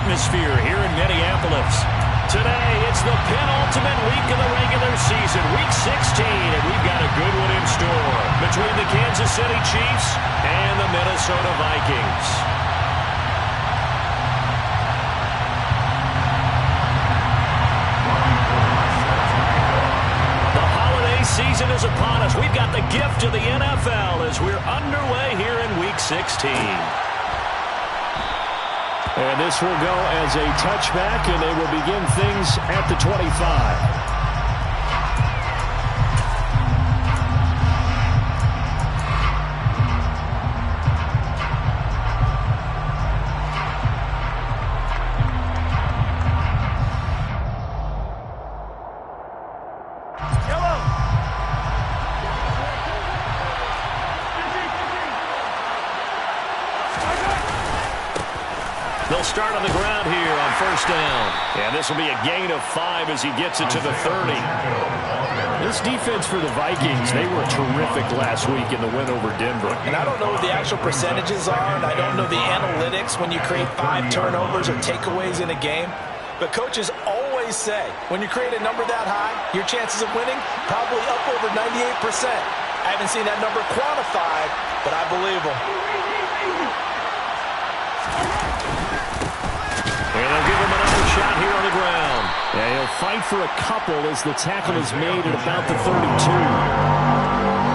atmosphere here in Minneapolis. Today, it's the penultimate week of the regular season, Week 16, and we've got a good one in store between the Kansas City Chiefs and the Minnesota Vikings. The holiday season is upon us. We've got the gift of the NFL as we're underway here in Week 16. And this will go as a touchback, and they will begin things at the 25. They'll start on the ground here on first down. And this will be a gain of 5 as he gets it to the 30. This defense for the Vikings, they were terrific last week in the win over Denver. And I don't know what the actual percentages are, and I don't know the analytics when you create 5 turnovers or takeaways in a game. But coaches always say, when you create a number that high, your chances of winning probably up over 98%. I haven't seen that number quantified, but I believe them. And they'll give him another shot here on the ground. Yeah, he'll fight for a couple as the tackle is made at about the 32.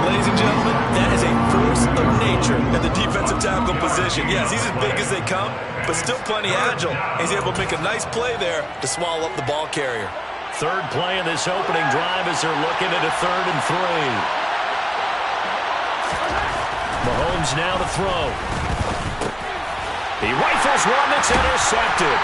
Ladies and gentlemen, that is a force of nature at the defensive tackle position. Yes, he's as big as they come, but still plenty agile. He's able to make a nice play there to swallow up the ball carrier. Third play in this opening drive as they're looking at a 3rd and 3. Mahomes now to throw. He rifles one that's intercepted.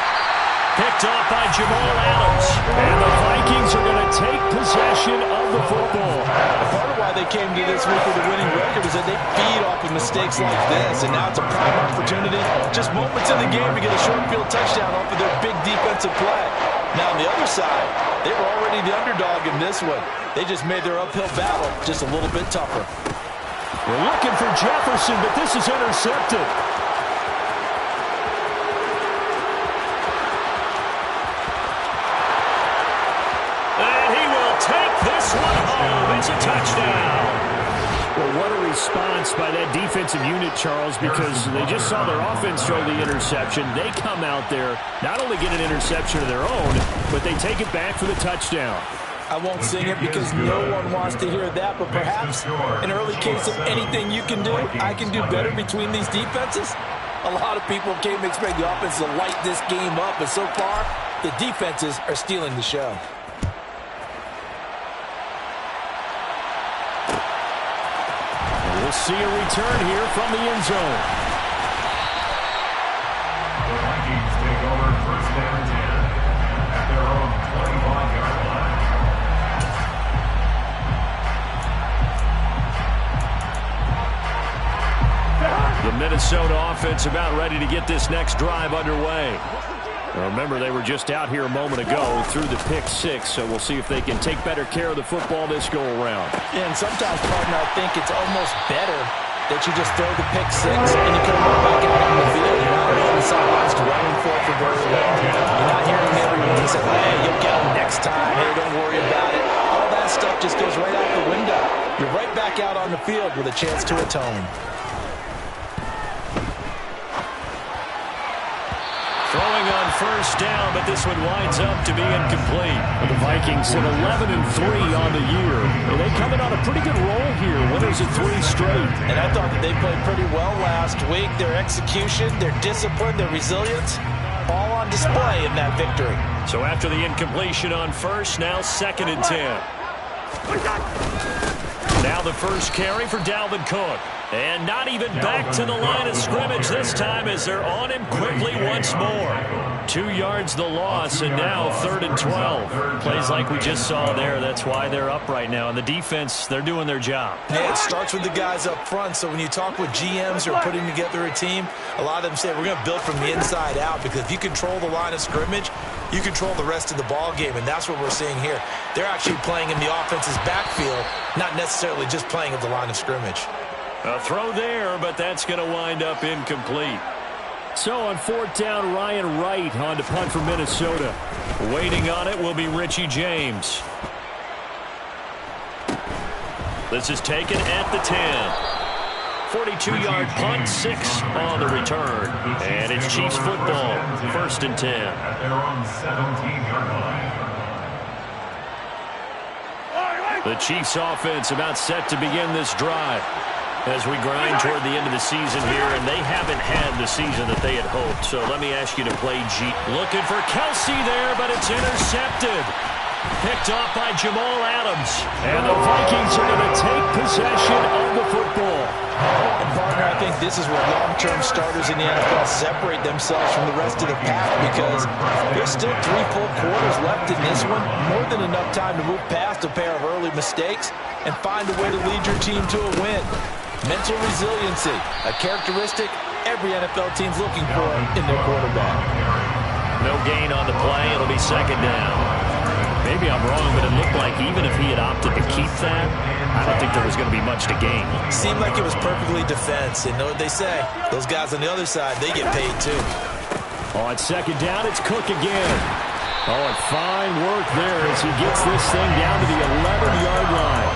Picked off by Jamal Adams. And the Vikings are going to take possession of the football. Part of why they came to this week with a winning record is that they feed off of mistakes like this. And now it's a prime opportunity, just moments in the game, to get a short field touchdown off of their big defensive play. Now on the other side, they were already the underdog in this one. They just made their uphill battle just a little bit tougher. We're looking for Jefferson, but this is intercepted. This one home. It's a touchdown. Well, what a response by that defensive unit, Charles, because they just saw their offense throw the interception. They come out there, not only get an interception of their own, but they take it back for the touchdown. I won't sing it because no one wants to hear that, but perhaps an early case of anything you can do, I can do better between these defenses. A lot of people came to expect the offense to light this game up, but so far, the defenses are stealing the show. We'll see a return here from the end zone. The Vikings take over first down 10 at their own 25-yard line. The Minnesota offense about ready to get this next drive underway. Remember, they were just out here a moment ago through the pick 6, so we'll see if they can take better care of the football this go-around. Yeah, and sometimes, partner, I think it's almost better that you just throw the pick 6 and you can run back out on the field. You're not on the sidelines running for it for very long. You're not hearing everyone say, hey, you'll get them next time. Hey, don't worry about it. All that stuff just goes right out the window. You're right back out on the field with a chance to atone. Throwing on first down, but this one winds up to be incomplete. The Vikings sit 11-3 on the year. And they come in on a pretty good roll here. Winners of 3 straight. And I thought that they played pretty well last week. Their execution, their discipline, their resilience, all on display in that victory. So after the incompletion on first, now 2nd and 10. Now the first carry for Dalvin Cook. And not even back to the line of scrimmage this time as they're on him quickly once more. 2 yards the loss, and now 3rd and 12. Plays like we just saw there. That's why they're up right now. And the defense, they're doing their job. Yeah, it starts with the guys up front. So when you talk with GMs who are putting together a team, a lot of them say we're going to build from the inside out, because if you control the line of scrimmage, you control the rest of the ball game, and that's what we're seeing here. They're actually playing in the offense's backfield, not necessarily just playing at the line of scrimmage. A throw there, but that's going to wind up incomplete. So on fourth down, Ryan Wright on to punt for Minnesota. Waiting on it will be Richie James. This is taken at the 10. 42-yard punt, 6 on the return. And it's Chiefs football, 1st and 10. At their own 17-yard line. The Chiefs offense about set to begin this drive as we grind toward the end of the season here, and they haven't had the season that they had hoped. So let me ask you to play G. Looking for Kelsey there, but it's intercepted. Picked off by Jamal Adams. And the Vikings are going to take possession of the football. And partner, I think this is where long-term starters in the NFL separate themselves from the rest of the pack, because there's still 3 full quarters left in this one. More than enough time to move past a pair of early mistakes and find a way to lead your team to a win. Mental resiliency, a characteristic every NFL team's looking for in their quarterback. No gain on the play. It'll be 2nd down. Maybe I'm wrong, but it looked like even if he had opted to keep that, I don't think there was going to be much to gain. Seemed like it was perfectly defense. And know what they say? Those guys on the other side, they get paid too. On 2nd down, it's Cook again. Oh, and fine work there as he gets this thing down to the 11-yard line.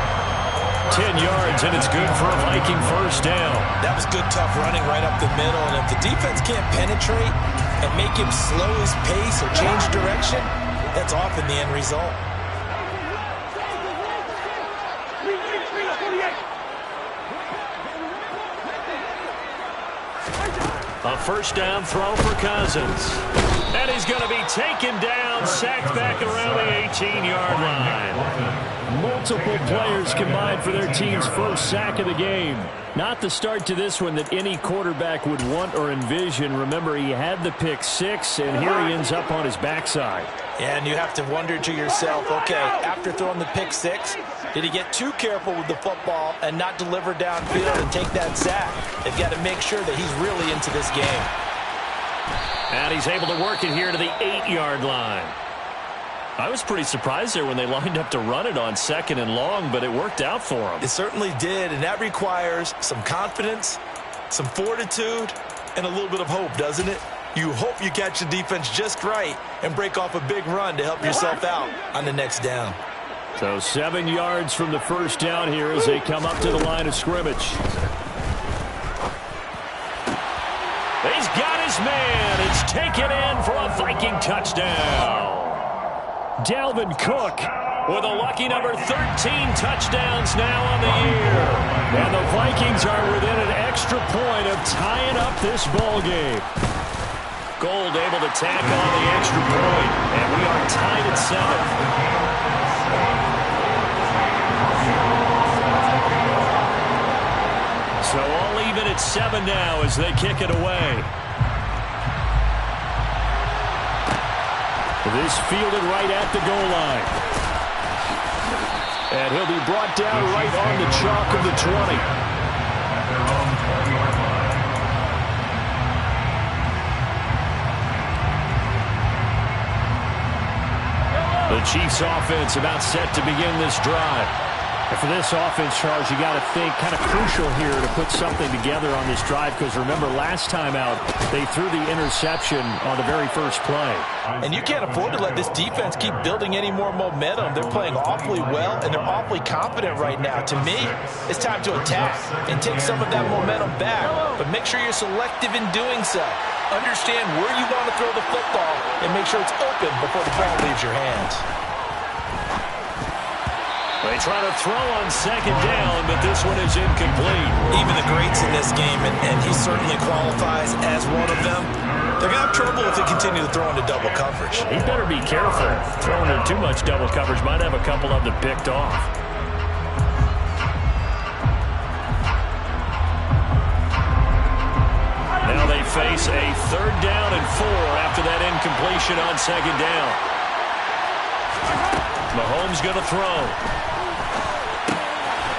10 yards, and it's good for a Viking 1st down. That was good, tough running right up the middle. And if the defense can't penetrate and make him slow his pace or change direction, that's often the end result. A 1st down throw for Cousins. And he's going to be taken down, sacked back around the 18-yard line. Multiple players combined for their team's 1st sack of the game. Not the start to this one that any quarterback would want or envision. Remember, he had the pick 6, and here he ends up on his backside. Yeah, and you have to wonder to yourself, okay, after throwing the pick 6, did he get too careful with the football and not deliver downfield and take that sack? They've got to make sure that he's really into this game. And he's able to work it here to the 8-yard line. I was pretty surprised there when they lined up to run it on 2nd and long, but it worked out for him. It certainly did, and that requires some confidence, some fortitude, and a little bit of hope, doesn't it? You hope you catch the defense just right and break off a big run to help yourself out on the next down. So 7 yards from the 1st down here as they come up to the line of scrimmage. He's got his man. It's taken in for a Viking touchdown. Dalvin Cook with a lucky number 13 touchdowns now on the year. And the Vikings are within an extra point of tying up this ball game. Gold able to tack on the extra point, and we are tied at 7. So all even at 7 now as they kick it away. This fielded right at the goal line. And he'll be brought down right on the chalk of the 20. At their own 20-yard line. The Chiefs offense about set to begin this drive. And for this offense, Charles, you got to think kind of crucial here to put something together on this drive, because remember last time out they threw the interception on the very first play. And you can't afford to let this defense keep building any more momentum. They're playing awfully well, and they're awfully confident right now. To me, it's time to attack and take some of that momentum back. But make sure you're selective in doing so. Understand where you want to throw the football and make sure it's open before the ball leaves your hands. They try to throw on 2nd down, but this one is incomplete. Even the greats in this game, and he certainly qualifies as one of them, they're going to have trouble if they continue to throw into double coverage. He better be careful. Throwing into too much double coverage might have a couple of them picked off. Now they face a 3rd down and 4 after that incompletion on 2nd down. Mahomes going to throw.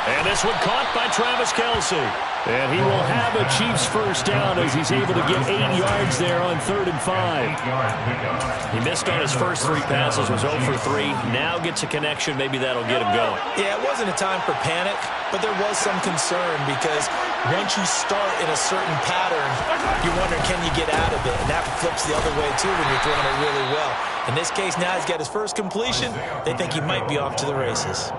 And this one caught by Travis Kelce. And he will have a Chiefs first down as he's able to get 8 yards there on 3rd and 5. He missed on his first 3 passes, was 0 for 3. Now gets a connection. Maybe that'll get him going. Yeah, it wasn't a time for panic, but there was some concern because once you start in a certain pattern, you wonder, can you get out of it? And that flips the other way, too, when you're throwing it really well. In this case, now he's got his first completion. They think he might be off to the races.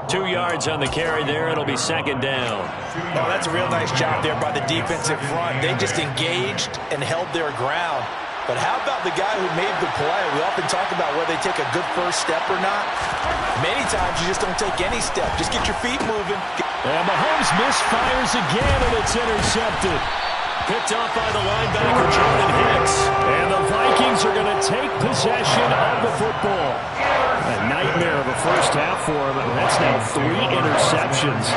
2 yards on the carry there. It'll be 2nd down. Oh, that's a real nice job there by the defensive front. They just engaged and held their ground. But how about the guy who made the play? We often talk about whether they take a good first step or not. Many times you just don't take any step. Just get your feet moving. And Mahomes misfires again, and it's intercepted. Picked off by the linebacker, Jordan Hicks. And the Vikings are going to take possession of the football. A nightmare of a first half for him. That's now 3 interceptions.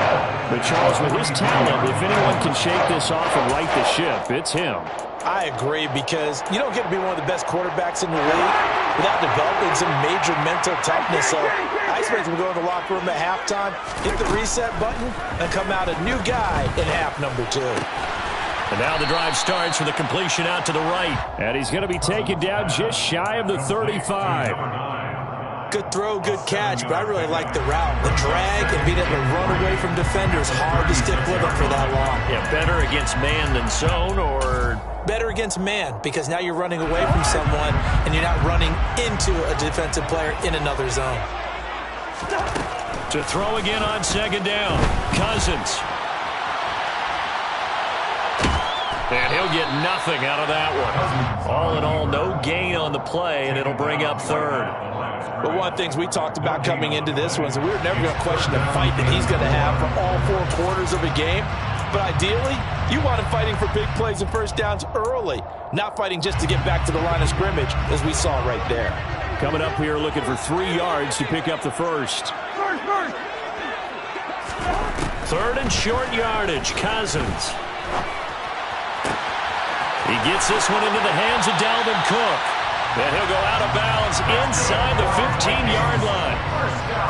But Charles, with his talent, if anyone can shake this off and right the ship, it's him. I agree, because you don't get to be one of the best quarterbacks in the league without developing some major mental toughness. So I expect him to go to the locker room at halftime, hit the reset button, and come out a new guy in half number 2. And now the drive starts with a completion out to the right. And he's going to be taken down just shy of the 35. Good throw, good catch, but I really like the route. The drag and being able to run away from defenders, hard to stick with them for that long. Yeah, better against man than zone, or... Better against man, because now you're running away from someone and you're not running into a defensive player in another zone. To throw again on 2nd down, Cousins. And he'll get nothing out of that one. All in all, no gain on the play, and it'll bring up 3rd. But one of the things we talked about coming into this one is that we were never going to question the fight that he's going to have for all 4 quarters of a game. But ideally, you want him fighting for big plays and first downs early, not fighting just to get back to the line of scrimmage, as we saw right there. Coming up here looking for 3 yards to pick up the first. 3rd and short yardage, Cousins. He gets this one into the hands of Dalvin Cook. And he'll go out of bounds inside the 15-yard line.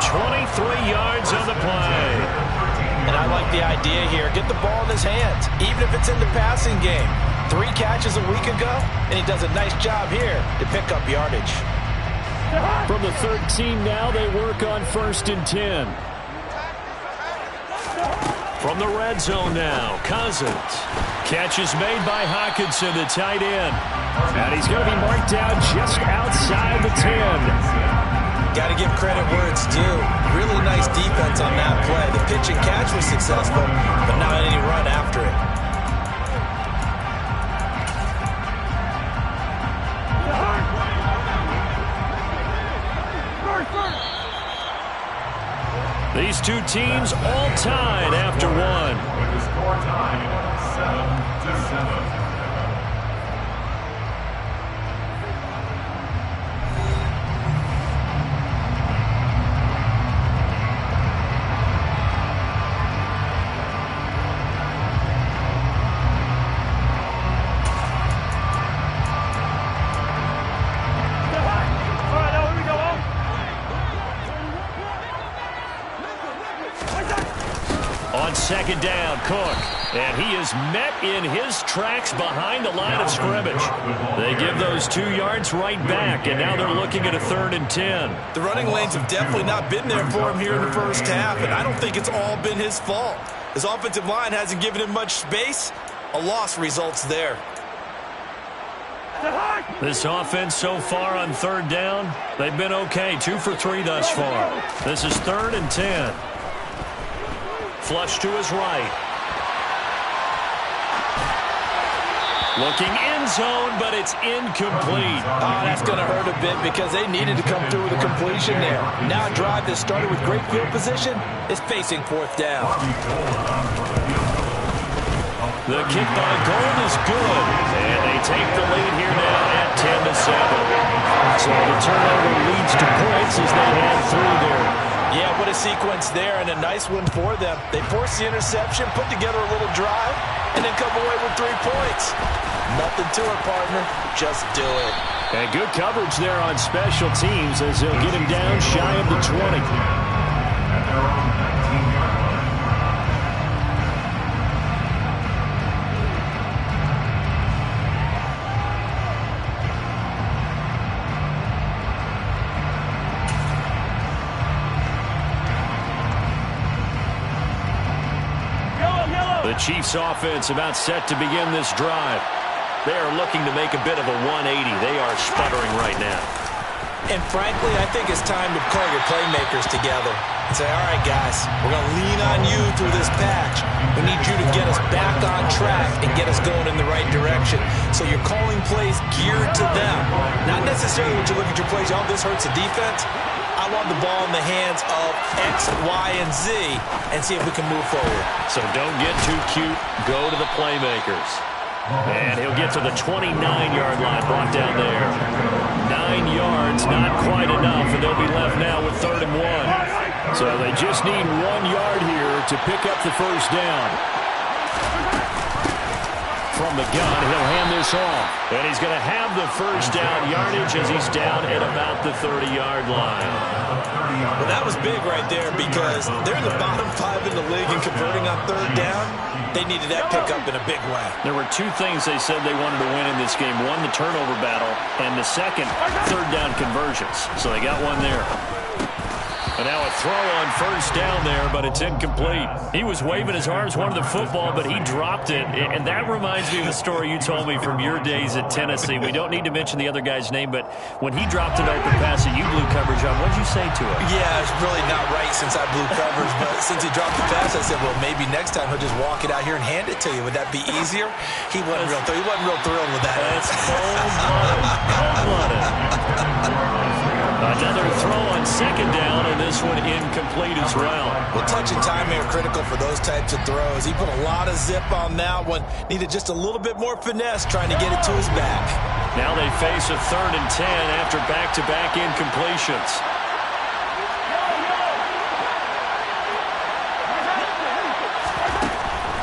23 yards on the play. And I like the idea here. Get the ball in his hands, even if it's in the passing game. 3 catches a week ago, and he does a nice job here to pick up yardage. From the 13 now, they work on 1st and 10. From the red zone now, Cousins. Catch is made by Hockenson, the tight end. And he's going to be marked down just outside the 10. Got to give credit where it's due. Really nice defense on that play. The pitch and catch was successful, but not any run after it. These two teams all tied after one. With the score tied 7-7. On 2nd down, Cook. And he is met in his tracks behind the line of scrimmage. They give those 2 yards right back, and now they're looking at a 3rd and 10. The running lanes have definitely not been there for him here in the first half, and I don't think it's all been his fault. His offensive line hasn't given him much space. A loss results there. This offense so far on 3rd down, they've been okay. 2 for 3 thus far. This is 3rd and 10. Flush to his right. Looking end zone, but it's incomplete. Oh, that's going to hurt a bit because they needed to come through with a completion there. Now a drive that started with great field position is facing 4th down. The kick by Gold is good, and they take the lead here now at 10-7. So the turnover leads to points as they head through there. Yeah, what a sequence there, and a nice one for them. They force the interception, put together a little drive, and then come away with 3 points. Nothing to it, partner. Just do it. And good coverage there on special teams as they'll get him down shy of the 20. The Chiefs offense about set to begin this drive. They are looking to make a bit of a 180. They are sputtering right now. And frankly, I think it's time to call your playmakers together and say, all right, guys, we're going to lean on you through this patch. We need you to get us back on track and get us going in the right direction. So you're calling plays geared to them. Not necessarily when you look at your plays, oh, this hurts the defense. I want the ball in the hands of X, Y, and Z and see if we can move forward. So don't get too cute. Go to the playmakers. And he'll get to the 29-yard line, brought down there. 9 yards, not quite enough, and they'll be left now with 3rd and 1. So they just need 1 yard here to pick up the first down. From the gun, he'll hand this off. And he's going to have the first down yardage as he's down at about the 30-yard line. Well, that was big right there because they're in the bottom 5 in the league and converting on 3rd down. They needed that pickup in a big way. There were 2 things they said they wanted to win in this game. One, the turnover battle, and the second, 3rd down conversions. So they got one there. And now a throw on first down there, but it's incomplete. He was waving his arms, wanted the football, but he dropped it. And that reminds me of the story you told me from your days at Tennessee. We don't need to mention the other guy's name, but when he dropped an open pass that you blew coverage on, what did you say to him? Yeah, it's really not right since I blew coverage, but since he dropped the pass, I said, well, maybe next time he'll just walk it out here and hand it to you. Would that be easier? He wasn't real thrilled with that. That's cold-blooded. Another throw on 2nd down, and this one incomplete as well. Well, touch and timing are critical for those types of throws. He put a lot of zip on that one. Needed just a little bit more finesse trying to get it to his back. Now they face a 3rd and 10 after back-to-back incompletions.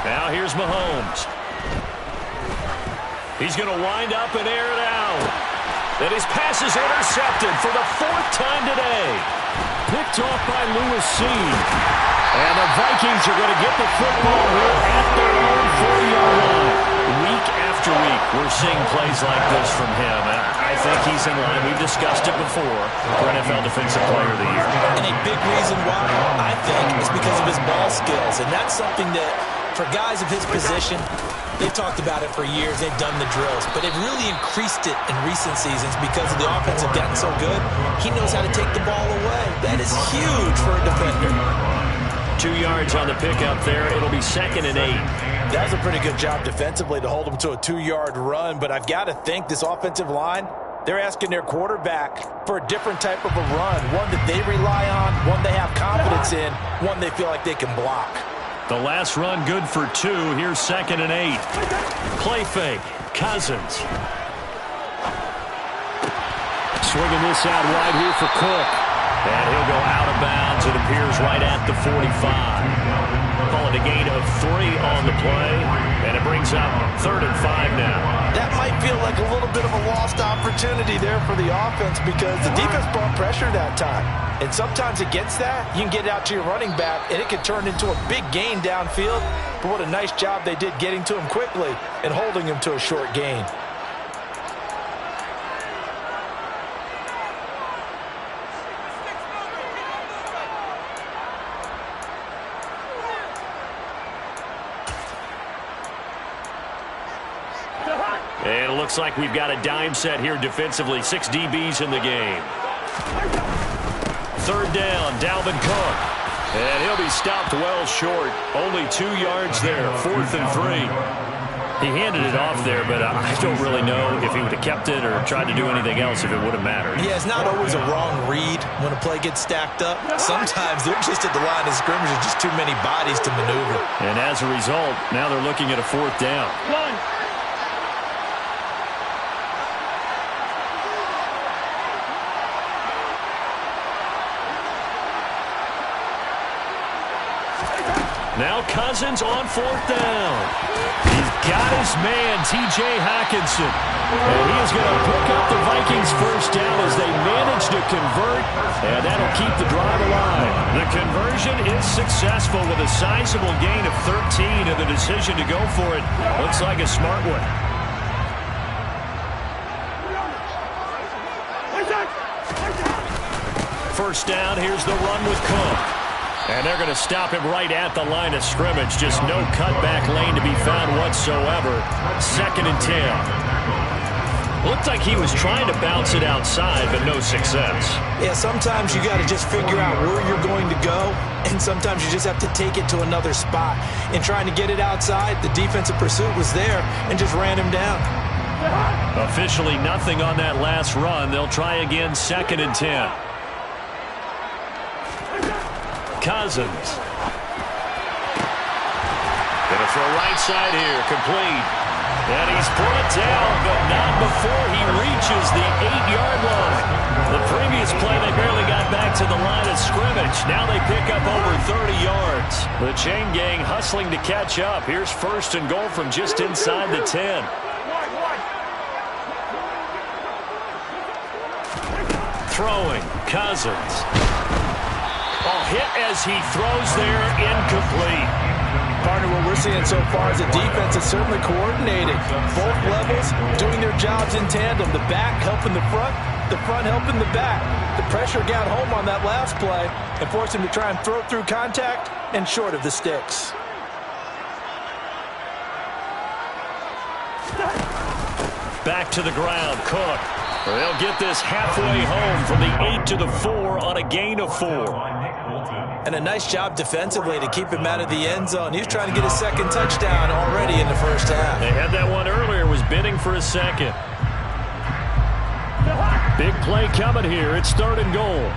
Now here's Mahomes. He's going to wind up and air it out. And his pass is intercepted for the 4th time today. Picked off by Lewis Seed. And the Vikings are going to get the football here at their own 40-yard line. Week after week, we're seeing plays like this from him. And I think he's in line. We've discussed it before for NFL Defensive Player of the Year. And a big reason why, I think, is because of his ball skills. And that's something that, for guys of his position, they've talked about it for years. They've done the drills. But they've really increased it in recent seasons because the offense have gotten so good. He knows how to take the ball away. That is huge for a defender. 2 yards on the pickup there. It'll be 2nd and 8. That was a pretty good job defensively to hold him to a 2-yard run. But I've got to think this offensive line, they're asking their quarterback for a different type of a run. One that they rely on, one they have confidence in, one they feel like they can block. The last run good for 2. Here's 2nd and 8. Play fake. Cousins. Swinging this out wide here for Cook. And he'll go out of bounds. It appears right at the 45. Call it a gain of 3 on the play. And it brings up 3rd and 5 now. That might feel like a little bit of a lost opportunity there for the offense because the defense brought pressure that time. And sometimes against that, you can get out to your running back, and it can turn into a big gain downfield. But what a nice job they did getting to him quickly and holding him to a short gain. And it looks like we've got a dime set here defensively. 6 DBs in the game. 3rd down, Dalvin Cook. And he'll be stopped well short. Only 2 yards there, 4th and 3. He handed it off there, but I don't really know if he would have kept it or tried to do anything else if it would have mattered. Yeah, it's not always a wrong read when a play gets stacked up. Sometimes they're just at the line of scrimmage. There's just too many bodies to maneuver. And as a result, now they're looking at a 4th down. Now Cousins on 4th down. He's got his man, T.J. Hockenson. And he is going to pick up the Vikings first down as they manage to convert. And that'll keep the drive alive. The conversion is successful with a sizable gain of 13, and the decision to go for it looks like a smart one. First down, here's the run with Cook. And they're going to stop him right at the line of scrimmage. Just no cutback lane to be found whatsoever. 2nd and 10. Looked like he was trying to bounce it outside, but no success. Yeah, sometimes you got to just figure out where you're going to go, and sometimes you just have to take it to another spot. In trying to get it outside, the defensive pursuit was there and just ran him down. Officially nothing on that last run. They'll try again, 2nd and 10. Cousins. Gonna throw right side here, complete. And he's brought down, but not before he reaches the 8-yard line. The previous play, they barely got back to the line of scrimmage. Now they pick up over 30 yards. The chain gang hustling to catch up. Here's 1st and goal from just inside the 10. Throwing, Cousins. Oh, hit as he throws there, incomplete. Partner, what we're seeing so far is the defense is certainly coordinated. Both levels doing their jobs in tandem. The back helping the front helping the back. The pressure got home on that last play and forced him to try and throw through contact and short of the sticks. Back to the ground, Cook. They'll get this halfway home from the 8 to the 4 on a gain of 4. And a nice job defensively to keep him out of the end zone. He was trying to get his 2nd touchdown already in the first half. They had that one earlier, was bidding for a 2nd. Big play coming here. It's 3rd and goal.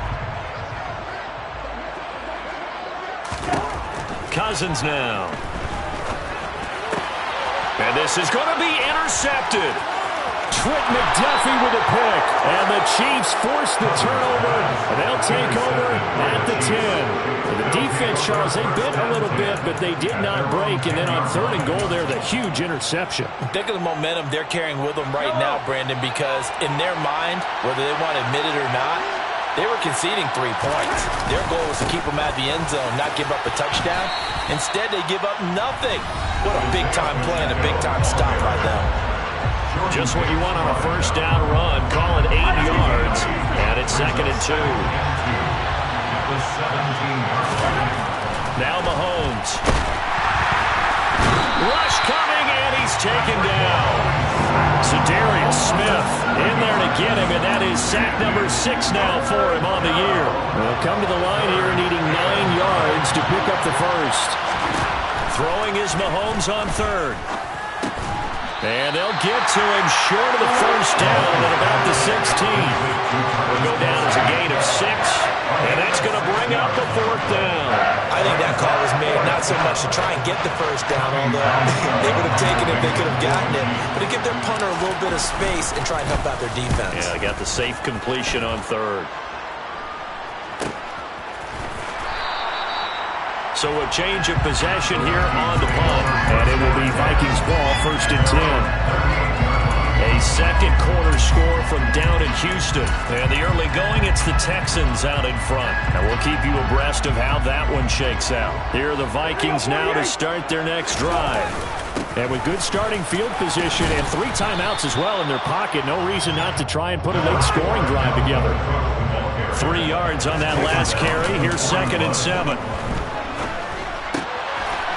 Cousins now. And this is going to be intercepted. Trent McDuffie with a pick. And the Chiefs force the turnover. And they'll take over at the 10. The defense, Charles, they bit a little bit, but they did not break. And then on 3rd and goal there, the huge interception. Think of the momentum they're carrying with them right now, Brandon, because in their mind, whether they want to admit it or not, they were conceding 3 points. Their goal was to keep them out of the end zone, not give up a touchdown. Instead, they give up nothing. What a big-time play and a big-time stop by them. Just what you want on a 1st down run. Call it 8 yards. And it's 2nd and 2. Now Mahomes. Rush coming, and he's taken down. Darius Smith in there to get him, and that is sack number 6 now for him on the year. They'll come to the line here needing 9 yards to pick up the 1st. Throwing is Mahomes on 3rd. And they'll get to him short of the 1st down at about the 16. Will go down as a gain of 6. And that's going to bring up the 4th down. I think that call was made not so much to try and get the 1st down, although they would have taken it if they could have gotten it, but to give their punter a little bit of space and try and help out their defense. Yeah, they got the safe completion on 3rd. So a change of possession here on the punt. And it will be Vikings ball, 1st and 10. A 2nd quarter score from down in Houston. And the early going, it's the Texans out in front. And we'll keep you abreast of how that one shakes out. Here are the Vikings now to start their next drive. And with good starting field position and 3 timeouts as well in their pocket, no reason not to try and put a late scoring drive together. 3 yards on that last carry. Here's 2nd and 7.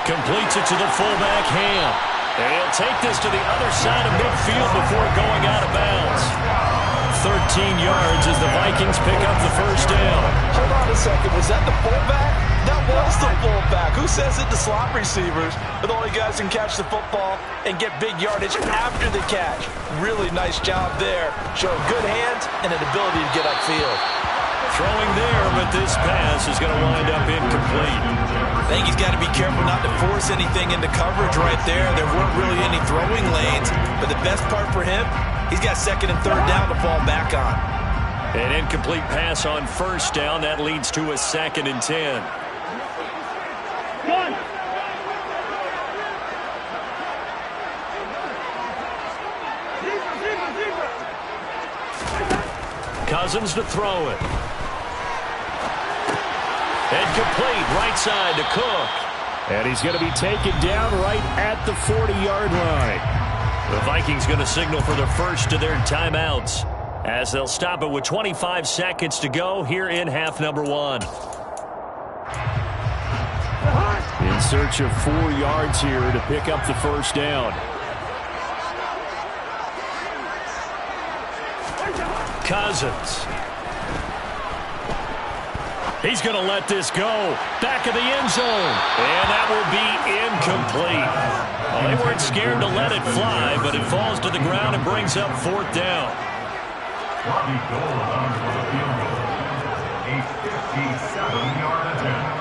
Completes it to the fullback, Ham. And he'll take this to the other side of midfield before going out of bounds. 13 yards as the Vikings pick up the 1st down. Hold on a second. Was that the fullback? That was the fullback. Who says it to slot receivers? But the only guys can catch the football and get big yardage after the catch. Really nice job there. Showing good hands and an ability to get upfield. Throwing there, but this pass is going to wind up incomplete. I think he's got to be careful not to force anything into coverage right there. There weren't really any throwing lanes, but the best part for him, he's got 2nd and 3rd down to fall back on. An incomplete pass on 1st down. That leads to a 2nd and 10. Cousins to throw it. And complete, right side to Cook. And he's going to be taken down right at the 40-yard line. The Vikings going to signal for the 1st of their timeouts as they'll stop it with 25 seconds to go here in half number 1. In search of 4 yards here to pick up the first down. Cousins. He's going to let this go. Back of the end zone. And that will be incomplete. Well, they weren't scared to let it fly, but it falls to the ground and brings up 4th down. Robbie Gould on for the field goal. A 57-yard attempt.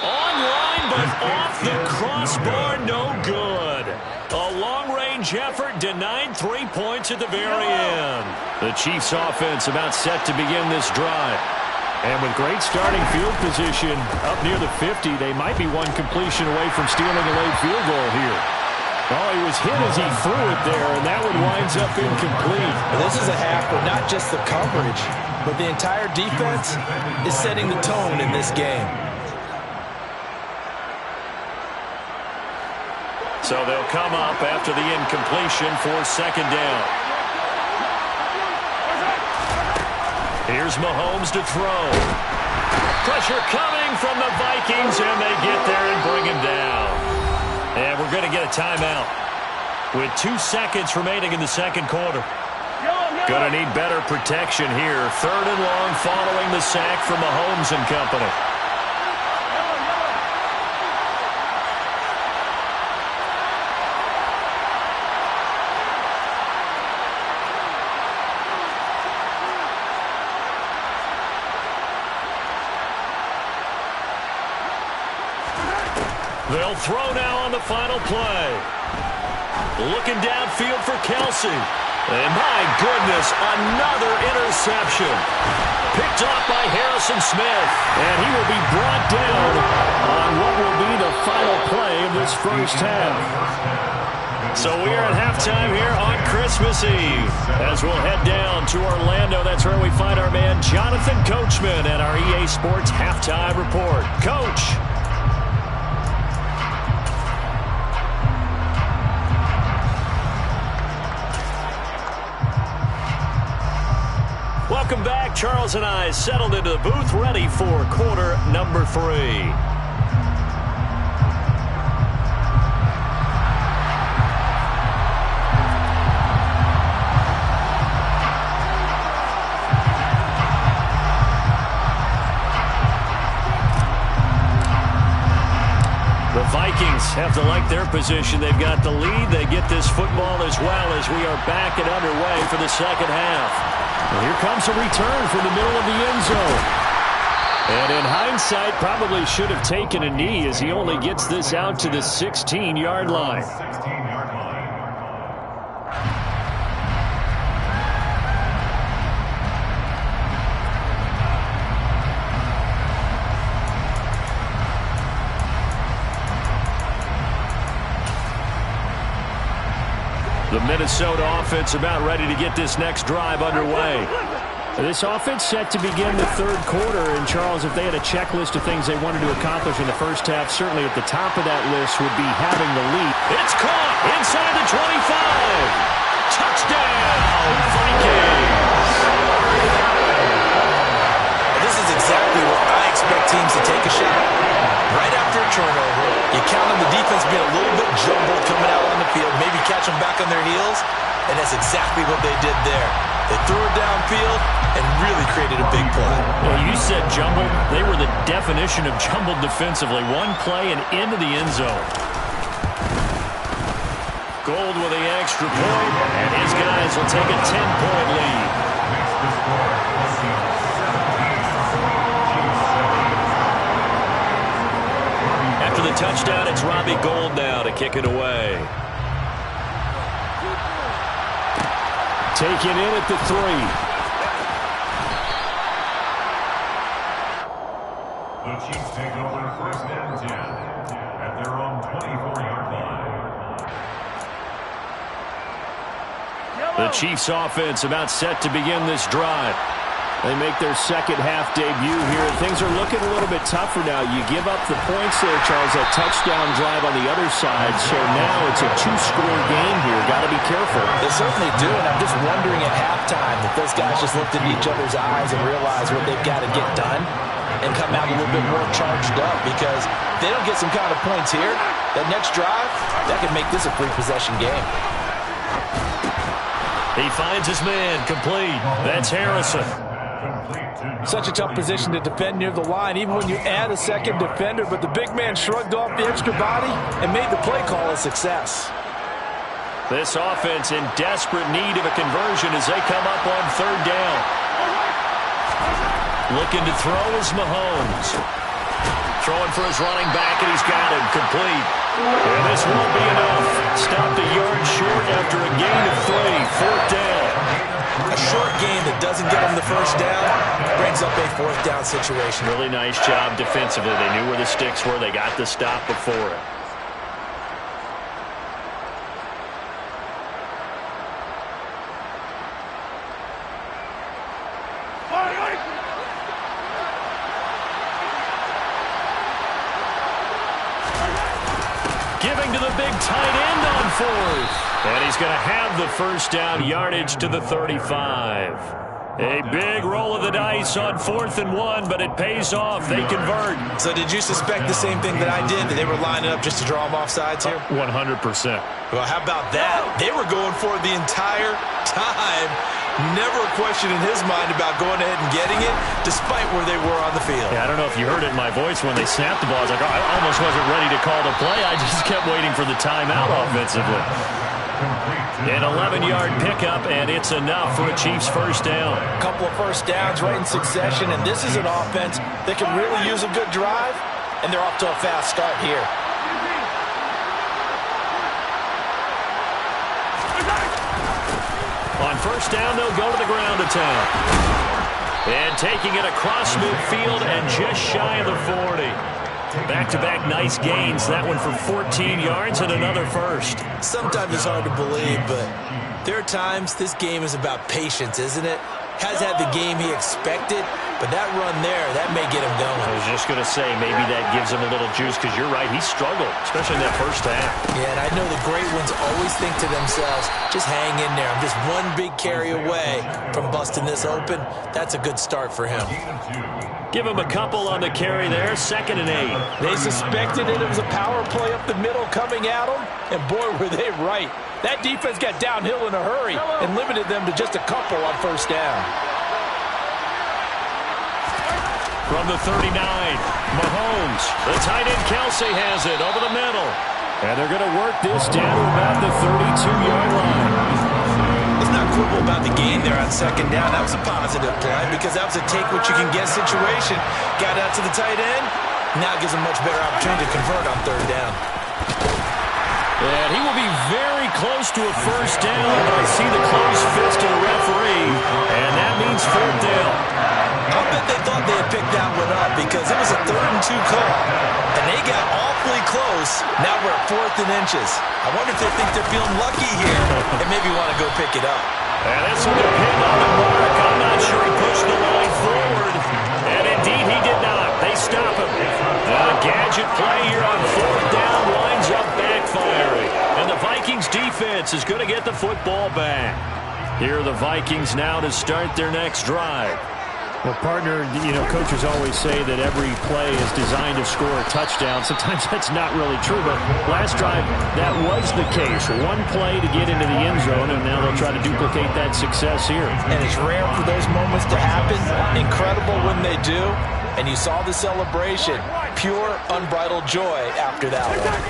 Online, but off the crossbar, no good. A long-range effort denied 3 points at the very end. The Chiefs offense about set to begin this drive. And with great starting field position up near the 50, they might be one completion away from stealing a late field goal here. Oh, he was hit as he threw it there, and that one winds up incomplete. This is a half where not just the coverage, but the entire defense is setting the tone in this game. So they'll come up after the incompletion for 2nd down. Here's Mahomes to throw. Pressure coming from the Vikings, and they get there and bring him down. And we're going to get a timeout with 2 seconds remaining in the 2nd quarter. Going to need better protection here. 3rd and long following the sack from Mahomes and company. They'll throw now on the final play. Looking downfield for Kelsey. And my goodness, another interception. Picked off by Harrison Smith. And he will be brought down on what will be the final play of this first half. So we are at halftime here on Christmas Eve. As we'll head down to Orlando, that's where we find our man Jonathan Coachman and our EA Sports Halftime Report. Coach. Welcome back. Charles and I settled into the booth, ready for quarter number 3. The Vikings have to like their position. They've got the lead. They get this football as well as we are back and underway for the second half. Well, here comes a return from the middle of the end zone. And in hindsight, probably should have taken a knee as he only gets this out to the 16-yard line. The Minnesota offense about ready to get this next drive underway. This offense set to begin the 3rd quarter. And, Charles, if they had a checklist of things they wanted to accomplish in the first half, certainly at the top of that list would be having the lead. It's caught inside the 25. Touchdown, Vikings. This is exactly where I expect teams to take a shot. Right after a turnover, you count on the defense being a little bit jumbled coming out on the field, maybe catch them back on their heels, and that's exactly what they did there. They threw it downfield and really created a big play. Well, you said jumbled. They were the definition of jumbled defensively. One play and into the end zone. Gould with the extra point, and his guys will take a 10-point lead. After the touchdown, it's Robbie Gould now to kick it away. Taken in at the 3. The Chiefs take over 1st and 10 at their own 24-yard line. The Chiefs offense about set to begin this drive. They make their second half debut here, and things are looking a little bit tougher now. You give up the points there, Charles, that touchdown drive on the other side, so now it's a two-score game here. Got to be careful. They certainly do, and I'm just wondering at halftime if those guys just looked into each other's eyes and realized what they've got to get done and come out a little bit more charged up, because if they don't get some kind of points here, that next drive, that could make this a three-possession game. He finds his man, complete. That's Harrison. Such a tough position to defend near the line, even when you add a second defender, but the big man shrugged off the extra body and made the play call a success. This offense in desperate need of a conversion as they come up on third down. Looking to throw is Mahomes. Throwing for his running back, and he's got him complete. And this won't be enough. Stopped a yard short after a gain of 3. Fourth down. A short gain that doesn't get them the first down brings up a fourth down situation. Really nice job defensively. They knew where the sticks were. They got the stop before it. Giving to the big tight end on fourth. And he's going to have the first down yardage to the 35. A big roll of the dice on 4th and 1, but it pays off. They convert. So did you suspect the same thing that I did, that they were lining up just to draw them off sides here? 100%. Well, how about that? They were going for it the entire time. Never a question in his mind about going ahead and getting it, despite where they were on the field. Yeah, I don't know if you heard it in my voice when they snapped the ball. I was like, I almost wasn't ready to call the play. I just kept waiting for the timeout offensively. An 11-yard pickup, and it's enough for a Chiefs first down. A couple of first downs right in succession, and this is an offense that can really use a good drive, and they're off to a fast start here. On first down, they'll go to the ground attack. And taking it across midfield and just shy of the 40. Back-to-back nice gains. That one for 14 yards and another first. Sometimes it's hard to believe, but there are times this game is about patience, isn't it? Has had the game he expected, but that run there, that may get him going. I was just going to say, maybe that gives him a little juice, because you're right, he struggled, especially in that first half. Yeah, and I know the great ones always think to themselves, just hang in there. I'm just one big carry away from busting this open. That's a good start for him. Give him a couple on the carry there, 2nd and 8. They suspected it was a power play up the middle coming at them, and boy, were they right. That defense got downhill in a hurry and limited them to just a couple on first down. From the 39, Mahomes. The tight end Kelsey has it over the middle. And they're going to work this down to about the 32-yard line. Let's not quibble about the gain there on 2nd down. That was a positive play, because that was a take-what-you-can-get situation. Got out to the tight end. Now gives him much better opportunity to convert on 3rd down. And he will be very close to a first down, but I see the closed fist of the referee, and that means 4th down. I'll bet they thought they had picked that one up, because it was a 3rd and 2 call, and they got awfully close. Now we're at 4th and inches. I wonder if they think they're feeling lucky here and maybe want to go pick it up. And this will depend on the mark. I'm not sure he pushed the line forward, and indeed he did not. They stop him. A gadget play here on 4th down winds up backfiring. And the Vikings defense is going to get the football back. Here are the Vikings now to start their next drive. Well, partner, coaches always say that every play is designed to score a touchdown. Sometimes that's not really true, but last drive, that was the case. One play to get into the end zone, and now they'll try to duplicate that success here. And it's rare for those moments to happen. Incredible when they do. And you saw the celebration. Pure, unbridled joy after that one.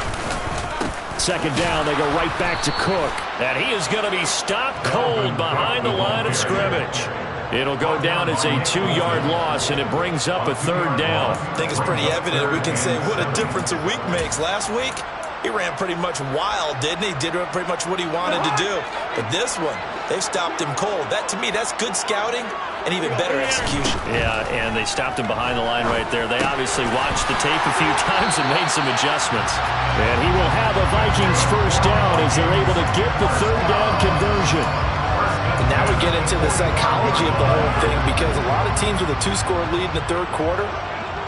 2nd down, they go right back to Cook. And he is going to be stopped cold behind the line of scrimmage. It'll go down as a 2-yard loss, and it brings up a 3rd down. I think it's pretty evident. We can say what a difference a week makes. Last week, he ran pretty much wild, didn't he? Did pretty much what he wanted to do. But this one, they've stopped him cold. That, to me, that's good scouting and even better execution. Yeah, and they stopped him behind the line right there. They obviously watched the tape a few times and made some adjustments. And he will have a Vikings first down as they're able to get the 3rd down conversion. And now we get into the psychology of the whole thing, because a lot of teams with a 2-score lead in the third quarter,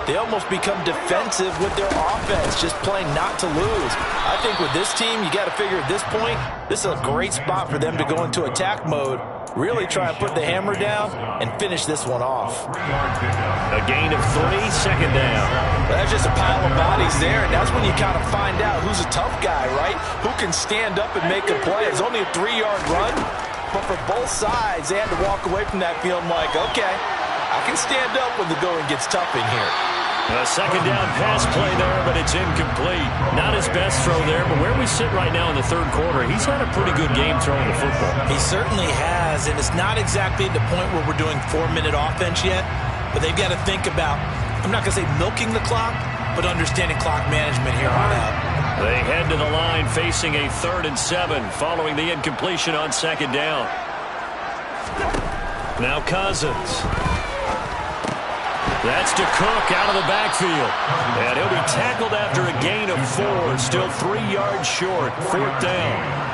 they almost become defensive with their offense, just playing not to lose. I think with this team, you got to figure at this point, this is a great spot for them to go into attack mode, really try and put the hammer down and finish this one off. A gain of 3, second down. That's just a pile of bodies there, and that's when you kind of find out who's a tough guy, right? Who can stand up and make a play. It's only a 3-yard run, but for both sides, they had to walk away from that feeling like, okay, I can stand up when the going gets tough in here. A second down pass play there, but it's incomplete. Not his best throw there, but where we sit right now in the third quarter, he's had a pretty good game throwing the football. He certainly has, and it's not exactly the point where we're doing 4-minute offense yet, but they've got to think about, I'm not going to say milking the clock, but understanding clock management here on out. They head to the line facing a 3rd and 7 following the incompletion on second down. Now Cousins. That's to Cook out of the backfield. And he'll be tackled after a gain of 4. Still 3 yards short. 4th down.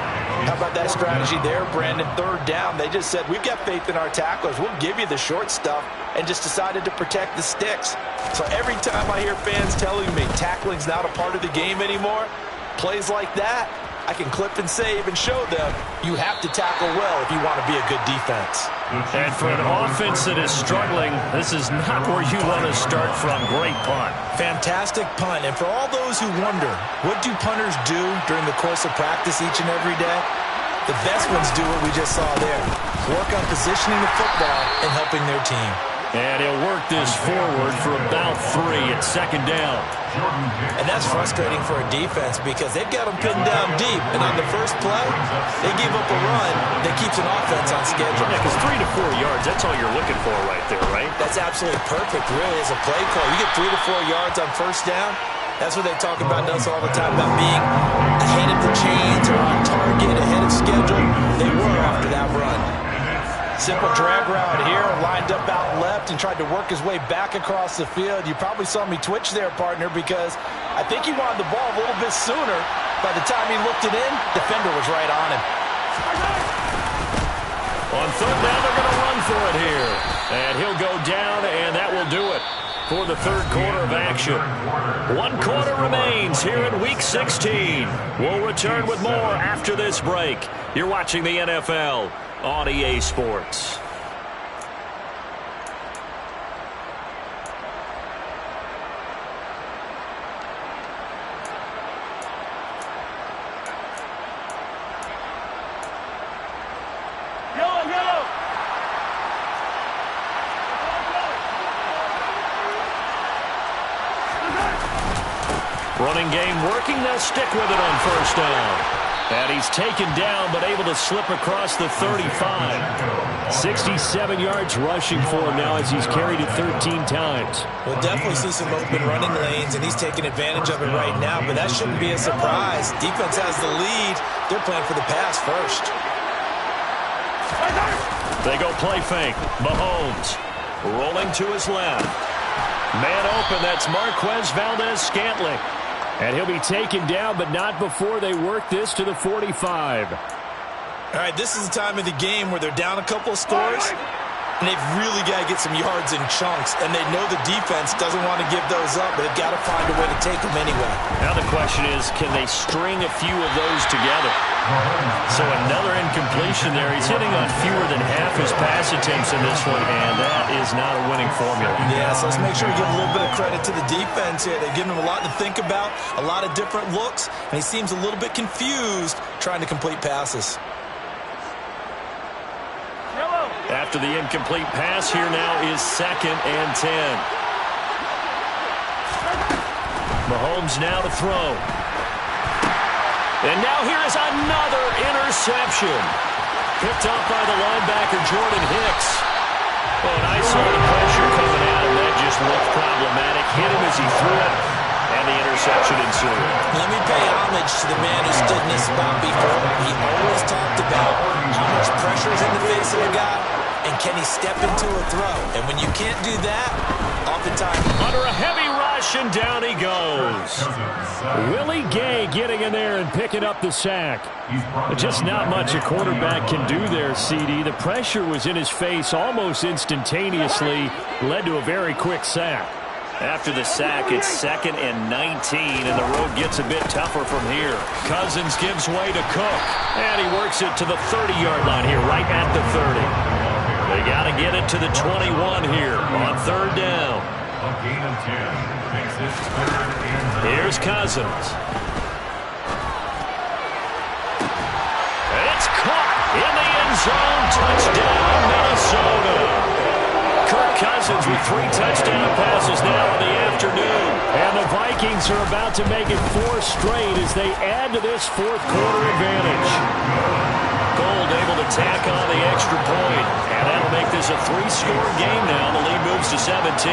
How about that strategy there, Brandon? 3rd down. They just said, we've got faith in our tacklers. We'll give you the short stuff, and just decided to protect the sticks. So every time I hear fans telling me tackling's not a part of the game anymore, plays like that, I can clip and save and show them you have to tackle well if you want to be a good defense. And for an offense that is struggling, this is not where you want to start from. Great punt. Fantastic punt. And for all those who wonder, what do punters do during the course of practice each and every day? The best ones do what we just saw there. Work on positioning the football and helping their team. And he'll work this forward for about 3 at second down. And that's frustrating for a defense because they've got them pinned down deep. And on the first play, they give up a run that keeps an offense on schedule. Yeah, because 3 to 4 yards, that's all you're looking for right there, right? That's absolutely perfect, really, as a play call. You get 3 to 4 yards on first down. That's what they talk about us all the time, about being ahead of the chains or on target, ahead of schedule. They were after that run. Simple drag route here, lined up out left and tried to work his way back across the field. You probably saw me twitch there, partner, because I think he wanted the ball a little bit sooner. By the time he looked it in, defender was right on him. On 3rd down, they're going to run for it here. And he'll go down, and that will do it for the third quarter of action. 1 quarter remains here in Week 16. We'll return with more after this break. You're watching the NFL on EA Sports. Running game working. They'll stick with it on first down. And he's taken down, but able to slip across the 35. 67 yards rushing for him now as he's carried it 13 times. We'll definitely see some open running lanes, and he's taking advantage of it right now, but that shouldn't be a surprise. Defense has the lead. They're playing for the pass first. They go play fake. Mahomes rolling to his left. Man open, that's Marquez Valdez-Scantling. And he'll be taken down, but not before they work this to the 45. All right, this is the time of the game where they're down a couple of scores, and they've really got to get some yards in chunks, and they know the defense doesn't want to give those up, but they've got to find a way to take them anyway. Now the question is, can they string a few of those together? So another incompletion there. He's hitting on fewer than half his pass attempts in this one, and that is not a winning formula. Yeah, so let's make sure we give a little bit of credit to the defense here. They've given him a lot to think about, a lot of different looks, and he seems a little bit confused trying to complete passes. After the incomplete pass, here now is 2nd and 10. Mahomes now to throw. And now here is another interception. Picked up by the linebacker, Jordan Hicks. Oh, and I saw the pressure coming out, and that just looked problematic. Hit him as he threw it, and the interception ensued. Let me pay homage to the man who stood in this spot before. He always talked about how much pressure is in the face of a guy, and can he step into a throw. And when you can't do that, oftentimes under a heavy rush rush, and down he goes. Willie Gay getting in there and picking up the sack. Just not much a quarterback can do there, CD. The pressure was in his face almost instantaneously, led to a very quick sack. After the sack, it's 2nd and 19, and the road gets a bit tougher from here. Cousins gives way to Cook, and he works it to the 30-yard line here, right at the 30. They got to get it to the 21 here on 3rd down. A gain of 10 makes it 3rd and 9. Here's Cousins. It's caught in the end zone. Touchdown, Minnesota. Kirk Cousins with 3 touchdown passes now in the afternoon. And the Vikings are about to make it 4 straight as they add to this 4th quarter advantage. Gold able to tack on the extra point. And that'll make this a 3-score game now. The lead moves to 17.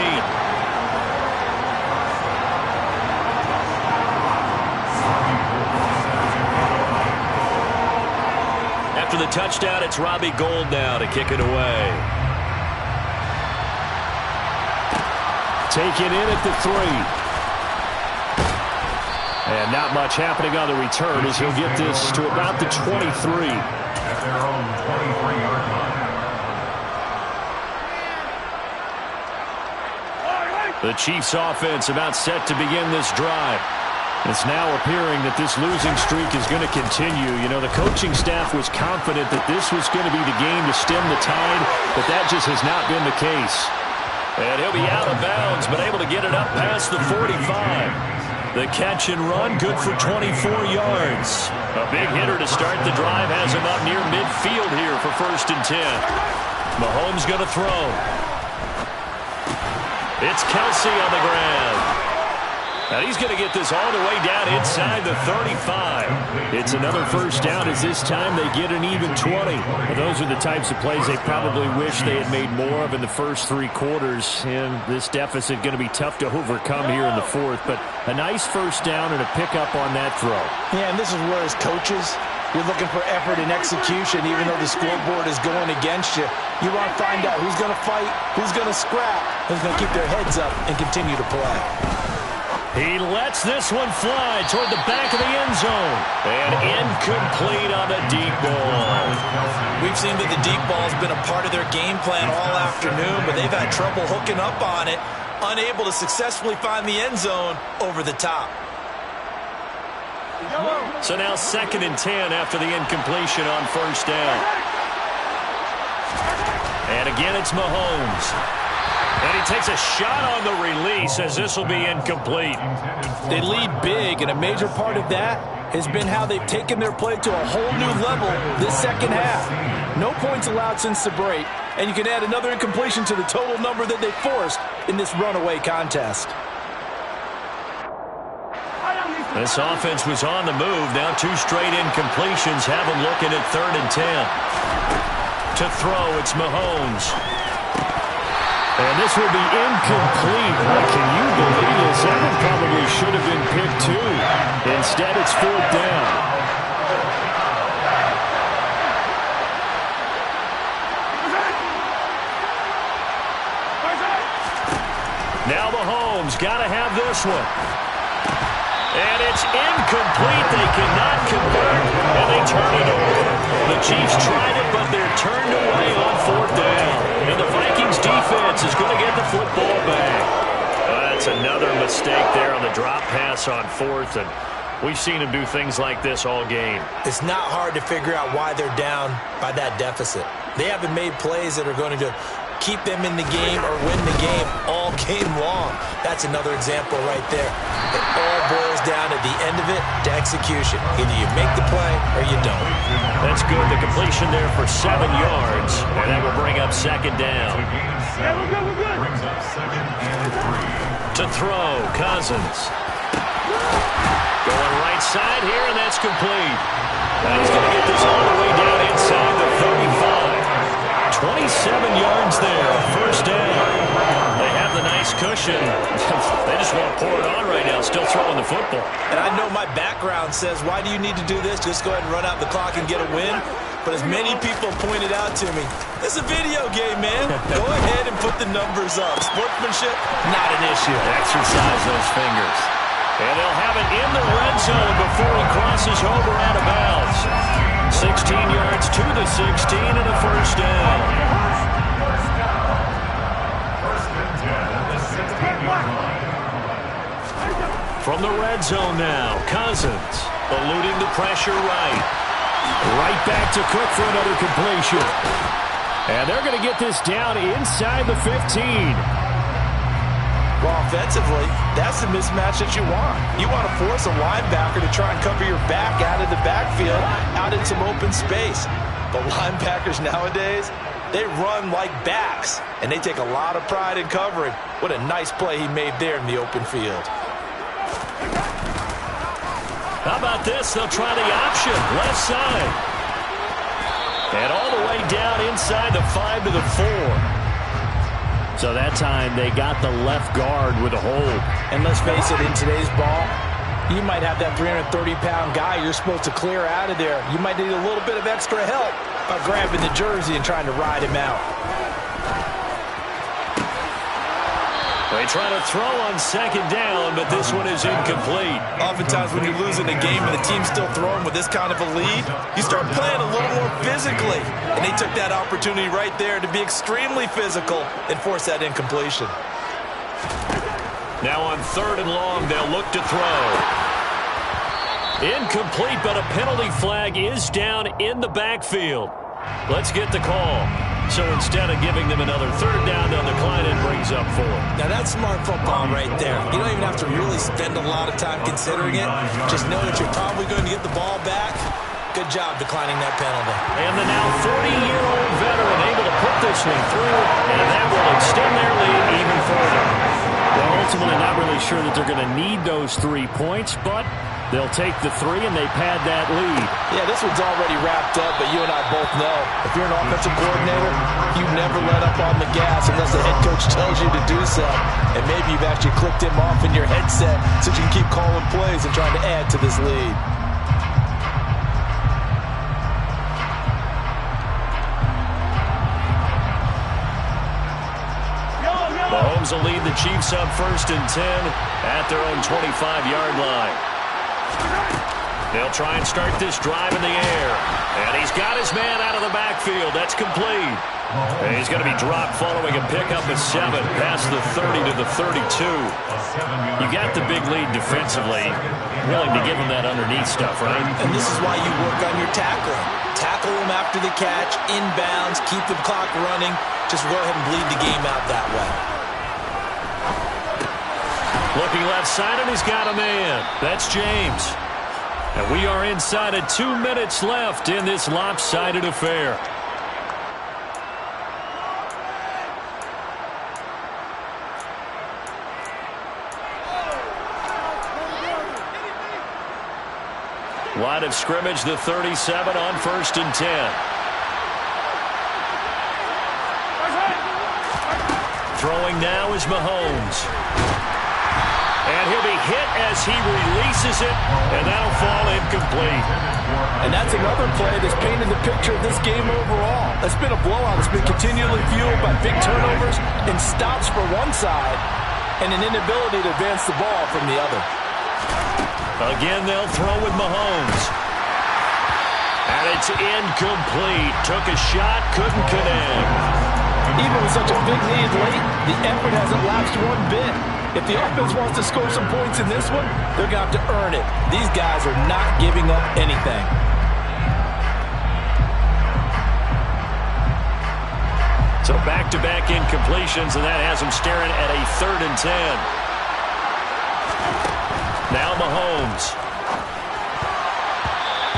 After the touchdown, it's Robbie Gould now to kick it away. Taken in at the 3. And not much happening on the return as he'll get this to about the 23. At their own 23-yard line. The Chiefs offense about set to begin this drive. It's now appearing that this losing streak is going to continue. You know, the coaching staff was confident that this was going to be the game to stem the tide, but that just has not been the case. And he'll be out of bounds, but able to get it up past the 45. The catch and run, good for 24 yards. A big hitter to start the drive has him up near midfield here for 1st and 10. Mahomes going to throw. It's Kelsey on the ground. And he's going to get this all the way down inside the 35. It's another 1st down as this time they get an even 20. Well, those are the types of plays they probably wish they had made more of in the first 3 quarters. And this deficit going to be tough to overcome here in the 4th. But a nice 1st down and a pickup on that throw. Yeah, and this is where as coaches, you're looking for effort and execution. Even though the scoreboard is going against you, you want to find out who's going to fight, who's going to scrap, who's going to keep their heads up and continue to play. He lets this one fly toward the back of the end zone. And incomplete on the deep ball. We've seen that the deep ball has been a part of their game plan all afternoon, but they've had trouble hooking up on it, unable to successfully find the end zone over the top. So now 2nd and 10 after the incompletion on 1st down. And again, it's Mahomes. And he takes a shot on the release as this will be incomplete. They lead big, and a major part of that has been how they've taken their play to a whole new level this 2nd half. No points allowed since the break, and you can add another incompletion to the total number that they forced in this runaway contest. This offense was on the move. Now 2 straight incompletions have them looking at 3rd and 10. To throw, it's Mahomes. And this will be incomplete. Can you believe this? That one probably should have been picked too. Instead, it's 4th down. Now Mahomes got to have this one. And it's incomplete. They cannot convert, and they turn it over. The Chiefs tried it, but they're turned away on 4th down. And the Vikings defense is going to get the football back. That's another mistake there on the drop pass on 4th, and we've seen them do things like this all game. It's not hard to figure out why they're down by that deficit. They haven't made plays that are going to keep them in the game or win the game all game long. That's another example right there. It all boils down at the end of it to execution. Either you make the play or you don't. That's good. The completion there for 7 yards, and that will bring up 2nd down. Brings up 2nd and 3. To throw, Cousins. Going right side here, and that's complete. And he's going to get this all the way down inside the 35. 27 yards there, 1st down. They have the nice defense cushion. They just want to pour it on right now, still throwing the football. And I know my background says, why do you need to do this? Just go ahead and run out the clock and get a win. But as many people pointed out to me, it's a video game, man. Go ahead and put the numbers up. Sportsmanship, not an issue. Exercise those fingers. And they'll have it in the red zone before he crosses over out of bounds. 16 yards to the 16 and a first down. First and 10 at the 16-yard line. From the red zone now, Cousins eluding the pressure right. Right back to Cook for another completion. And they're going to get this down inside the 15. Well, offensively, that's the mismatch that you want. You want to force a linebacker to try and cover your back out of the backfield, out in some open space. But linebackers nowadays, they run like backs, and they take a lot of pride in covering. What a nice play he made there in the open field. How about this? They'll try the option, left side. And all the way down inside the 5 to the 4. So that time they got the left guard with a hold. And let's face it, in today's ball, you might have that 330-pound guy you're supposed to clear out of there. You might need a little bit of extra help by grabbing the jersey and trying to ride him out. They try to throw on second down, but this one is incomplete. Oftentimes when you're losing a game and the team's still throwing with this kind of a lead, you start playing a little more physically. And they took that opportunity right there to be extremely physical and force that incompletion. Now on 3rd and long, they'll look to throw. Incomplete, but a penalty flag is down in the backfield. Let's get the call. So instead of giving them another 3rd down, they'll decline and brings up 4. Now that's smart football right there. You don't even have to really spend a lot of time considering it. Just know that you're probably going to get the ball back. Good job declining that penalty. And the now 40-year-old veteran able to put this one through, and that will extend their lead even further. Well, ultimately not really sure that they're going to need those 3 points, but they'll take the 3 and they pad that lead. Yeah, this one's already wrapped up, but you and I both know if you're an offensive coordinator, you never let up on the gas unless the head coach tells you to do so. And maybe you've actually clicked him off in your headset so you can keep calling plays and trying to add to this lead. Mahomes will lead the Chiefs up 1st and 10 at their own 25-yard line. They'll try and start this drive in the air. And he's got his man out of the backfield. That's complete. And he's going to be dropped following a pickup of 7 past the 30 to the 32. You got the big lead defensively. Willing to give him that underneath stuff, right? And this is why you work on your tackling. Tackle him after the catch, inbounds, keep the clock running. Just go ahead and bleed the game out that way. Looking left side, and he's got a man. That's James. And we are inside of 2 minutes left in this lopsided affair. Line of scrimmage, the 37 on 1st and 10. Throwing now is Mahomes. And he'll be hit as he releases it, and that'll fall incomplete. And that's another play that's painted the picture of this game overall. It's been a blowout. It's been continually fueled by big turnovers and stops for one side and an inability to advance the ball from the other. Again, they'll throw with Mahomes. And it's incomplete. Took a shot, couldn't connect. Even with such a big lead late, the effort hasn't lapsed one bit. If the offense wants to score some points in this one, they're going to have to earn it. These guys are not giving up anything. So back-to-back incompletions, and that has them staring at a 3rd and 10. Now Mahomes.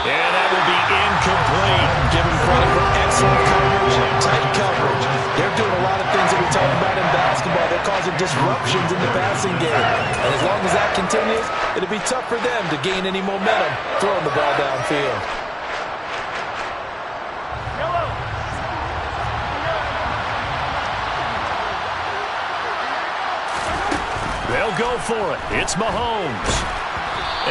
And that will be incomplete. Give him credit for excellent coverage, tight coverage. They're doing a lot of things that we talk about in basketball. They're causing disruptions in the passing game. And as long as that continues, it'll be tough for them to gain any momentum throwing the ball downfield. go for it. It's Mahomes.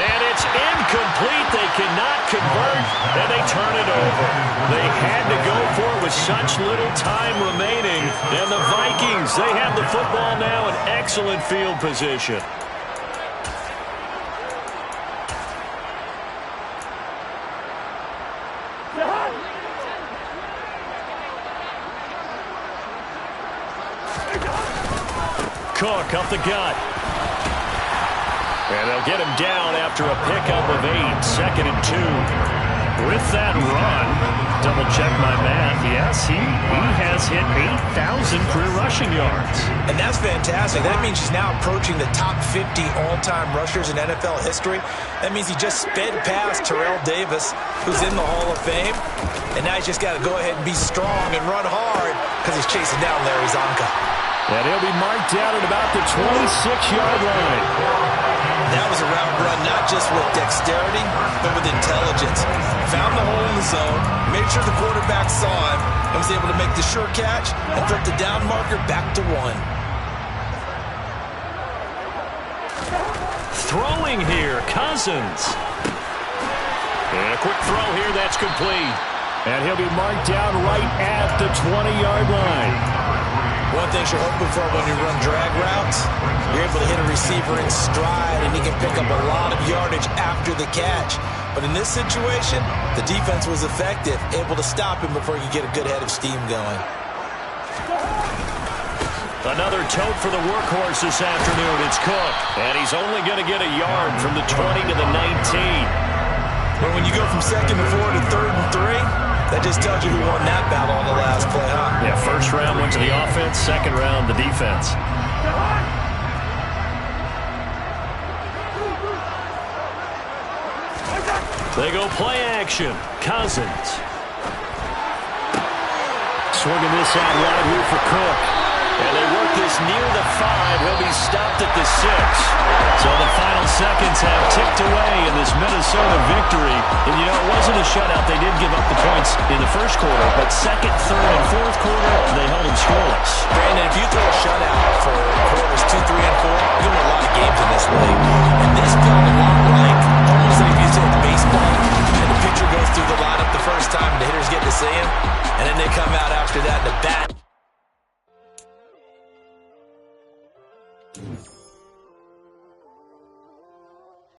And it's incomplete. They cannot convert, and they turn it over. They had to go for it with such little time remaining. And the Vikings, they have the football now in excellent field position. Cook up the gut. And they'll get him down after a pickup of 8, 2nd and 2. With that run, double check my math, yes, he has hit 8,000 career rushing yards. And that's fantastic. That means he's now approaching the top 50 all-time rushers in NFL history. That means he just sped past Terrell Davis, who's in the Hall of Fame. And now he's just got to go ahead and be strong and run hard because he's chasing down Larry Zonka. And he'll be marked down at about the 26-yard line. That was a route run not just with dexterity, but with intelligence. Found the hole in the zone, made sure the quarterback saw him, and was able to make the sure catch and put the down marker back to 1. Throwing here, Cousins. And a quick throw here, that's complete. And he'll be marked down right at the 20-yard line. One thing you're hoping for when you run drag routes, you're able to hit a receiver in stride, and he can pick up a lot of yardage after the catch. But in this situation, the defense was effective, able to stop him before he could get a good head of steam going. Another tote for the workhorse this afternoon. It's Cook. And he's only going to get a yard from the 20 to the 19. But when you go from 2nd and 4 to 3rd and 3, that just tells you who won that battle on the last play, huh? Yeah, first round went to the offense, second round the defense. They go play action. Cousins. Swinging this out wide here for Cook. And they work this near the 5. He'll be stopped at the 6. So the final seconds have ticked away in this Minnesota victory. And, you know, it wasn't a shutout. They did give up the points in the first quarter. But second, third, and fourth quarter, they held them scoreless. Brandon, if you throw a shutout for quarters 2, 3, and 4, you win a lot of games in this league. And this felt a lot like, almost like if you said baseball, and the pitcher goes through the lineup the first time, and the hitters get to see him, and then they come out after that, and the bat